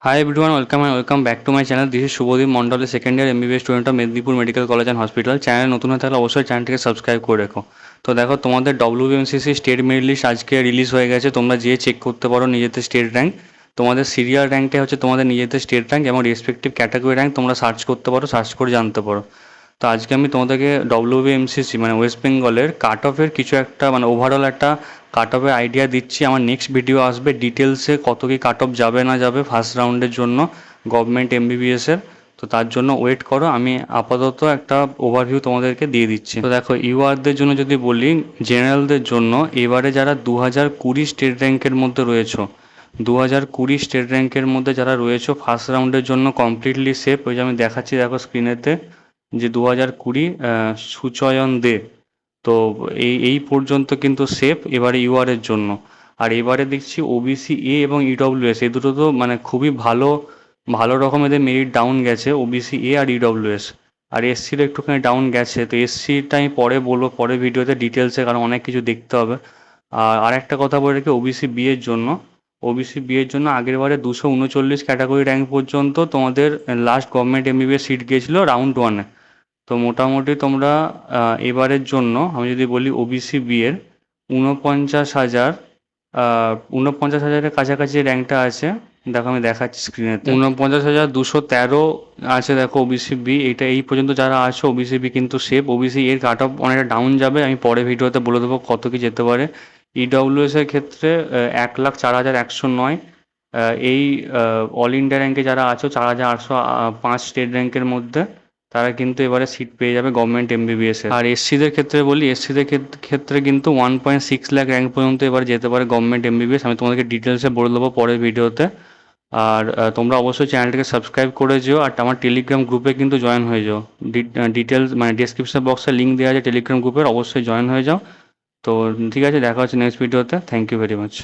Hi everyone, welcome and welcome back to my channel. This is Shubhodip Mondal, a second year MBBS student of Medinipur medical college and hospital. Channel নতুন হয়ে থাকলে অবশ্যই চ্যানেলটিকে subscribe করে রেখো। তো দেখো, তোমাদের WBMCC স্টেট মেরিট লিস্ট আজকে রিলিজ হয়ে গেছে। তোমরা যেয়ে চেক করতে পারো নিজেদের স্টেট র্যাঙ্ক। তোমাদের সিরিয়াল র্যাঙ্কটা হচ্ছে তোমাদের নিজেদের স্টেট র্যাঙ্ক এবং রেসপেক্টিভ ক্যাটাগরি র্যাঙ্ক তোমরা সার্চ করতে পারো, সার্চ করে জানতে পারো। তো আজকে আমি তোমাদেরকে WBMCC মানে ওয়েস্ট বেঙ্গলের কাট অফের কিছু একটা মানে ওভারঅল একটা কাট অফের আইডিয়া দিচ্ছি। আমার নেক্সট ভিডিও আসবে ডিটেলসে কত কি কাট অফ যাবে না যাবে ফার্স্ট রাউন্ডের জন্য গভর্নমেন্ট MBBS-এর। তো তার জন্য ওয়েট করো, আমি আপাতত একটা ওভারভিউ তোমাদেরকে দিয়ে দিচ্ছি। তো দেখো, ইউআরদের জন্য যদি বলি, জেনারেলদের জন্য এবারে যারা 2020 স্টেট র্যাঙ্কের মধ্যে রয়েছে, 2020 স্টেট র্যাঙ্কের মধ্যে যারা রয়েছে ফার্স্ট রাউন্ডের জন্য কমপ্লিটলি সেফ। ওই যে আমি দেখাচ্ছি, দেখো স্ক্রিনেতে, যে 2020 সুচয়ন দে। তো এই পর্যন্ত কিন্তু সেফ এবারে ইউআরের জন্য। আর এবারে দেখছি OBC এ এবং EWS এই দুটো তো মানে খুবই ভালো ভালো রকম এদের মেরিট ডাউন গেছে, OBC এ আর EWS। আর SCর একটুখানি ডাউন গেছে। তো SCটা আমি পরে বলবো, পরে ভিডিওতে ডিটেলসে, কারণ অনেক কিছু দেখতে হবে। আর একটা কথা বলে রাখি, ওবিসি বি এর জন্য আগের বারে 239 ক্যাটাগরি র্যাঙ্ক পর্যন্ত তোমাদের লাস্ট গভর্নমেন্ট MBBS সিট গিয়েছিল রাউন্ড ওয়ানে। তো মোটামুটি তোমরা এবারের জন্য আমি যদি বলি OBC বি এর 49,000, 49,000-এর কাছাকাছি র্যাঙ্কটা আছে। দেখো আমি দেখাচ্ছি স্ক্রিনেতে, 49,213 আছে। দেখো OBC বি, এইটা এই পর্যন্ত যারা আছে OBC বি কিন্তু সেফ। OBC এর কাট অফ অনেকটা ডাউন যাবে, আমি পরে ভিডিওতে বলে দেবো কত কি যেতে পারে। EWS এর ক্ষেত্রে 1,04,109। এই অল ইন্ডিয়া র্যাঙ্কে যারা আছো 4,805 স্টেট র্যাঙ্কের মধ্যে, তারা কিন্তু এবারে সিট পেয়ে যাবে গভর্নমেন্ট MBBS এর। আর এসসিদের ক্ষেত্রে বলি, এসসিদের ক্ষেত্রে কিন্তু 1.6 লাখ র্যাঙ্ক পর্যন্ত এবার যেতে পারে গভর্নমেন্ট MBBS। আমি তোমাদেরকে ডিটেলসে বলে দেবো পরের ভিডিওতে। আর তোমরা অবশ্যই চ্যানেলটিকে সাবস্ক্রাইব করে যেও, আর আমার টেলিগ্রাম গ্রুপে কিন্তু জয়েন হয়ে যাও। ডিটেলস মানে ডিসক্রিপশন বক্সে লিঙ্ক দেওয়া আছে টেলিগ্রাম গ্রুপের, অবশ্যই জয়েন হয়ে যাও। তো ঠিক আছে, দেখা হচ্ছে নেক্সট ভিডিওতে। Thank you very much.